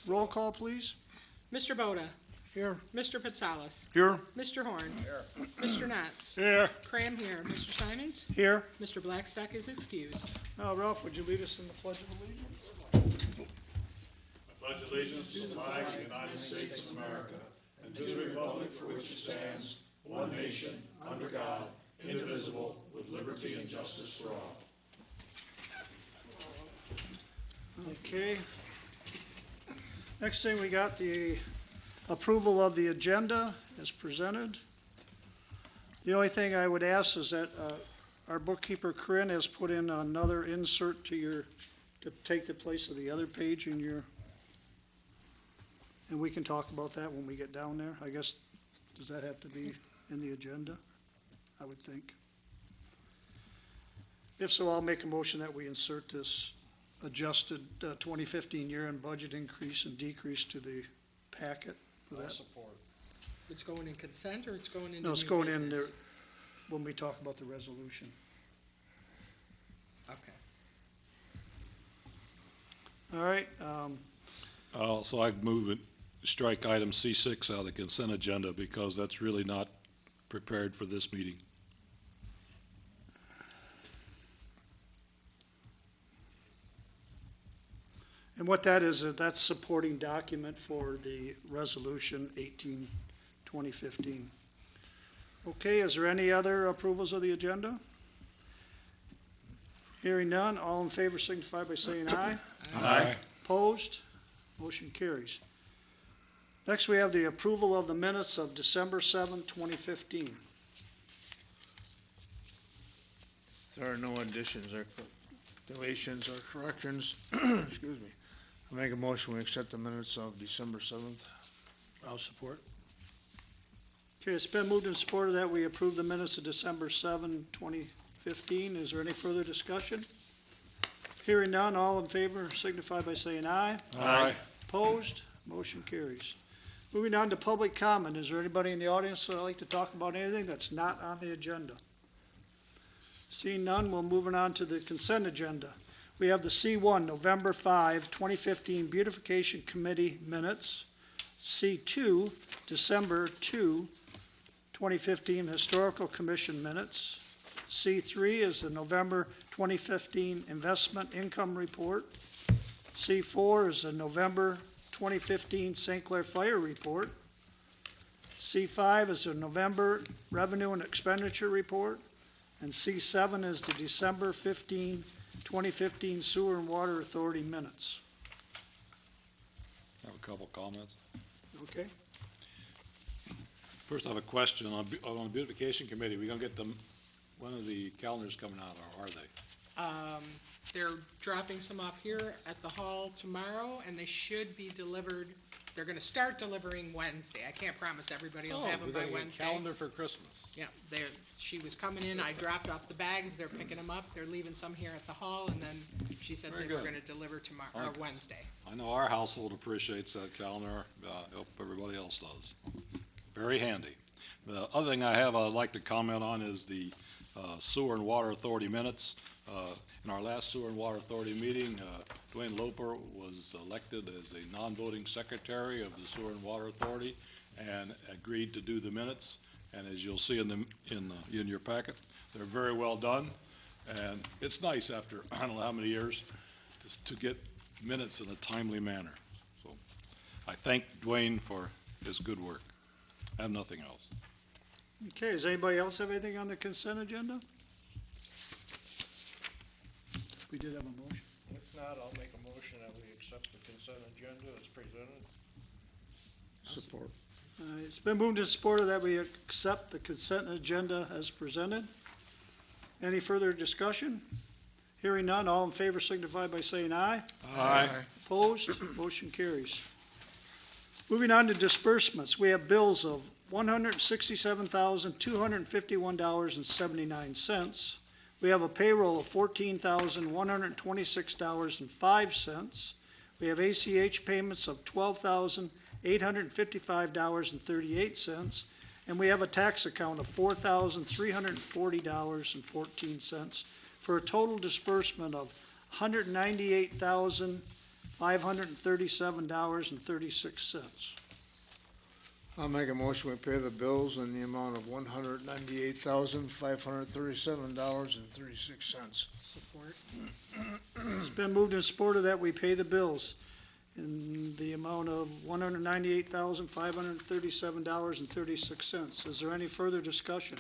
Roll call, please. Mr. Boda. Here. Mr. Patsalis. Here. Mr. Horn. Here. Mr. Knotts. Here. Cram here. Mr. Simons. Here. Mr. Blackstock is excused. Now, Ralph, would you lead us in the Pledge of Allegiance? Pledge allegiance to the flag of the United States of America and to the republic for which it stands, one nation, under God, indivisible, with liberty and justice for all. Okay. Next thing, we got the approval of the agenda as presented. The only thing I would ask is that our bookkeeper, Corinne, has put in another insert to take the place of the other page in your, and we can talk about that when we get down there. I guess, does that have to be in the agenda? I would think. If so, I'll make a motion that we insert this adjusted 2015 year-end budget increase and decrease to the packet for that. Support. It's going in consent or it's going into No, it's new going in there business? when we talk about the resolution. Okay. All right, So I'd move it, strike item C6 out of the consent agenda because that's really not prepared for this meeting. and what that is, that's supporting document for the resolution 18, 2015. Okay, is there any other approvals of the agenda? Hearing none, all in favor signify by saying aye. Aye. Opposed? Motion carries. Next, we have the approval of the minutes of December 7, 2015. If there are no additions or deletions or corrections, excuse me, I'll make a motion we accept the minutes of December 7th. I'll support. Okay, it's been moved and supported that we approve the minutes of December 7, 2015. Is there any further discussion? Hearing none, all in favor signify by saying aye. Aye. Opposed? Motion carries. Moving on to public comment. Is there anybody in the audience that would like to talk about anything that's not on the agenda? Seeing none, we're moving on to the consent agenda. We have the C1, November 5, 2015 Beautification Committee minutes. C2, December 2, 2015 Historical Commission minutes. C3 is the November 2015 Investment Income Report. C4 is the November 2015 St. Clair Fire Report. C5 is the November Revenue and Expenditure Report. And C7 is the December 15, 2015 Sewer and Water Authority minutes. I have a couple comments. Okay? First, I have a question on the beautification committee. We gonna get them, when are the calendars coming out, or are they? They're dropping some off here at the hall tomorrow, and they should be delivered, they're gonna start delivering Wednesday. I can't promise everybody will have them by Wednesday. Calendar for Christmas. Yeah, she was coming in, I dropped off the bags, they're picking them up, they're leaving some here at the hall, and then she said Very they were good. gonna deliver tomorrow, or Alright. Wednesday. I know our household appreciates that calendar. I hope everybody else does. Very handy. The other thing I'd like to comment on is the Sewer and Water Authority minutes. In our last Sewer and Water Authority meeting, Dwayne Loper was elected as a non-voting secretary of the Sewer and Water Authority and agreed to do the minutes. And as you'll see in your packet, they're very well done. And it's nice after, I don't know how many years, just to get minutes in a timely manner. So I thank Dwayne for his good work. I have nothing else. Okay, does anybody else have anything on the consent agenda? We did have a motion. If not, I'll make a motion that we accept the consent agenda as presented. Support. It's been moved and supported that we accept the consent agenda as presented. Any further discussion? Hearing none, all in favor signify by saying aye. Aye. Opposed? Motion carries. Moving on to disbursements, we have bills of $167,251.79. We have a payroll of $14,126.05. We have ACH payments of $12,855.38. And we have a tax account of $4,340.14 for a total disbursement of $198,000. $537.36. I'll make a motion, we pay the bills in the amount of $198,537.36. Support. It's been moved and supported that we pay the bills in the amount of $198,537.36. Is there any further discussion?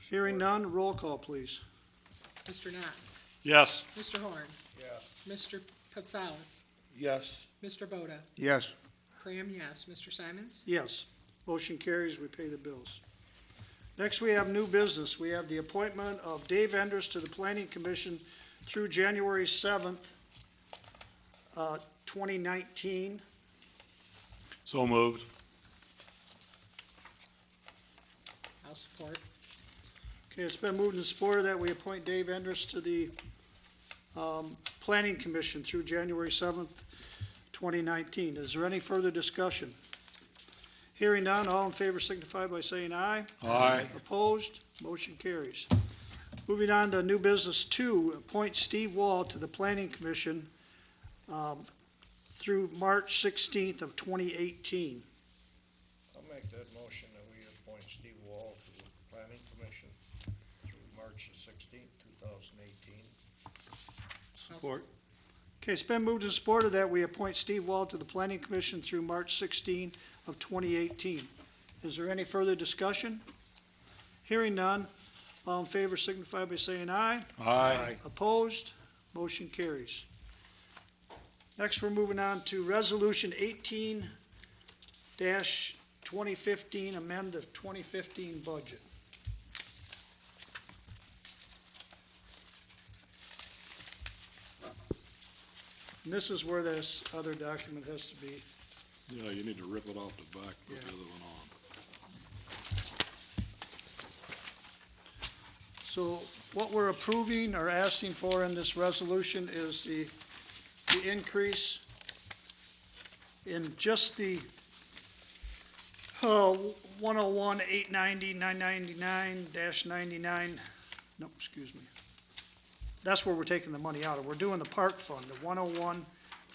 Hearing none, roll call, please. Mr. Knotts. Yes. Mr. Horn. Yes. Mr. Potzales. Yes. Mr. Boda. Yes. Cram, yes. Mr. Simons? Yes. Motion carries, we pay the bills. Next, we have new business. We have the appointment of Dave Enders to the Planning Commission through January 7th, 2019. So moved. I'll support. Okay, it's been moved and supported that we appoint Dave Enders to the Planning Commission through January 7th, 2019. Is there any further discussion? Hearing none, all in favor signify by saying aye. Aye. Opposed? Motion carries. Moving on to new business 2, appoint Steve Wall to the Planning Commission through March 16th of 2018. I'll make that motion that we appoint Steve Wall to the Planning Commission through March the 16th, 2018. Support. Okay, it's been moved and supported that we appoint Steve Wall to the Planning Commission through March 16 of 2018. Is there any further discussion? Hearing none, all in favor signify by saying aye. Aye. Opposed? Motion carries. Next, we're moving on to Resolution 18-2015, amend the 2015 budget. And this is where this other document has to be. Yeah, you need to rip it off the back, put the Yeah. other one on. So what we're approving or asking for in this resolution is the increase in just the 101, 890, 999-99, no, excuse me. That's where we're taking the money out of. We're doing the park fund, the 101,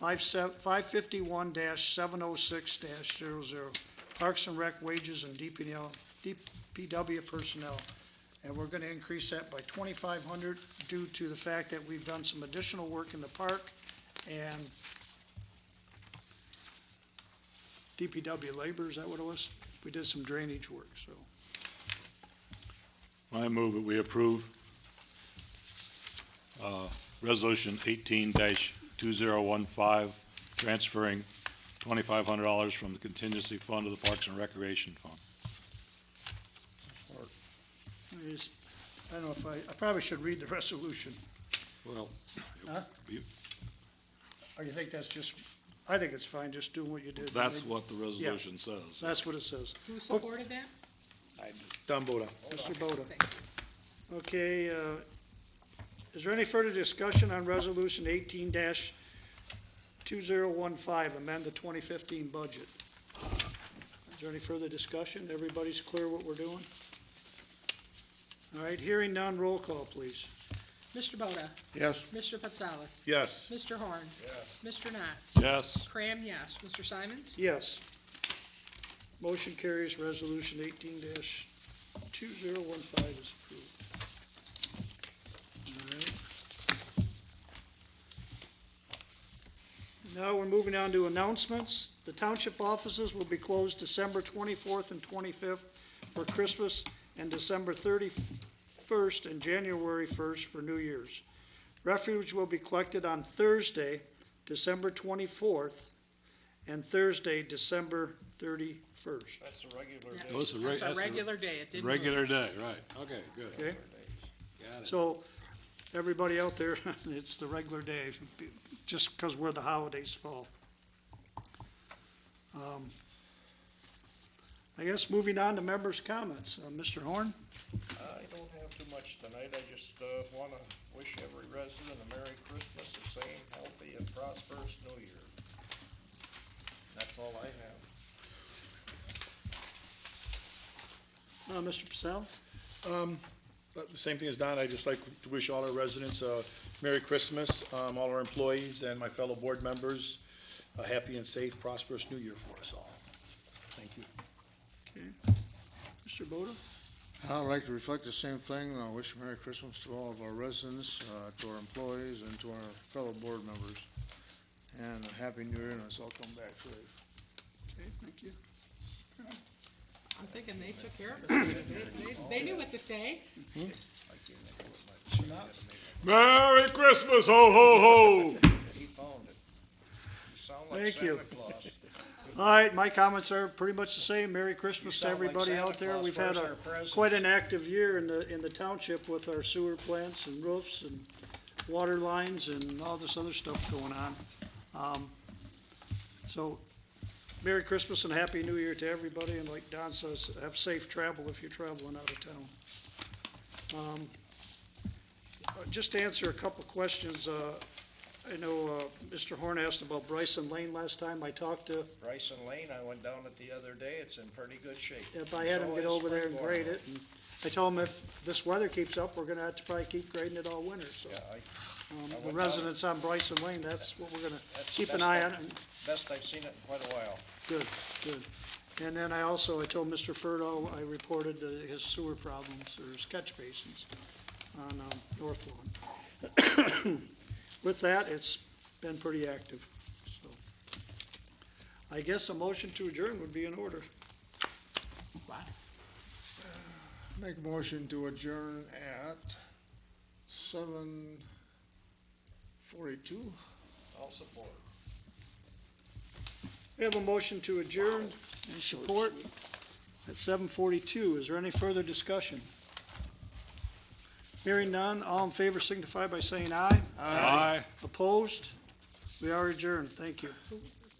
551-706-00, Parks and Rec wages and DPW personnel. And we're gonna increase that by $2,500 due to the fact that we've done some additional work in the park and DPW labor, is that what it was? We did some drainage work, so. I move that we approve Resolution 18-2015, transferring $2,500 from the contingency fund to the Parks and Recreation Fund. I don't know if I probably should read the resolution. Well, Huh? you- Or you think that's just, I think it's fine, just doing what you did. that's what the resolution says. That's what it says. Who supported that? Don Boda. Mr. Boda. Thank you. Okay, is there any further discussion on Resolution 18-2015, amend the 2015 budget? Is there any further discussion? Everybody's clear what we're doing? All right, hearing none, roll call, please. Mr. Boda. Yes. Mr. Potzales. Yes. Mr. Horn. Yes. Mr. Knotts. Yes. Cram, yes. Mr. Simons? Yes. Motion carries, Resolution 18-2015 is approved. All right. Now we're moving on to announcements. The township offices will be closed December 24th and 25th for Christmas and December 31st and January 1st for New Year's. Refuge will be collected on Thursday, December 24th, and Thursday, December 31st. That's the regular Yeah. day. Oh, it's a It's a that's a regular day. It didn't move. regular day, right. Okay, good. Okay? Got it. So, everybody out there, it's the regular day, just because where the holidays fall. I guess moving on to members' comments. Mr. Horn? I don't have too much tonight. I just want to wish every resident a Merry Christmas, the same healthy and prosperous New Year. That's all I have. Mr. Purcell? The same thing as Don, I'd just like to wish all our residents a Merry Christmas, all our employees and my fellow board members, a happy and safe, prosperous New Year for us all. Thank you. Okay. Mr. Boda? I'd like to reflect the same thing. I wish Merry Christmas to all of our residents, to our employees, and to our fellow board members. And a Happy New Year, and let's all come back safe. Okay, thank you. I'm thinking they took care of it. They knew what to say. Merry Christmas, ho, ho, ho! He found it. You sound like Thank you. Santa Claus. All right, my comments are pretty much the same. Merry Christmas to sound like everybody Santa out there. Claus. We've had Where's our presents? quite an active year in the township with our sewer plants and roofs and water lines and all this other stuff going on. So, Merry Christmas and Happy New Year to everybody, and like Don says, have safe travel if you're traveling out of town. Just to answer a couple questions, I know Mr. Horn asked about Bryson Lane last time. I talked to, Bryson Lane, I went down it the other day. It's in pretty good shape. if I had him So get is over there and Springborn. grade it, and I told him if this weather keeps up, we're gonna have to probably keep grading it all winter, so. Yeah, The went down- residents on Bryson Lane, that's what we're gonna That's keep the an best eye I- on, and best I've seen it in quite a while. good, good. And then I told Mr. Furdo, I reported his sewer problems, or his catch basins on North Lawn. With that, it's been pretty active, so. I guess a motion to adjourn would be in order. Wow. Make a motion to adjourn at 7:42. I'll support. We have a motion to adjourn and support at 7:42. Is there any further discussion? Hearing none, all in favor signify by saying aye. Aye. Opposed? We are adjourned. Thank you. Who was this?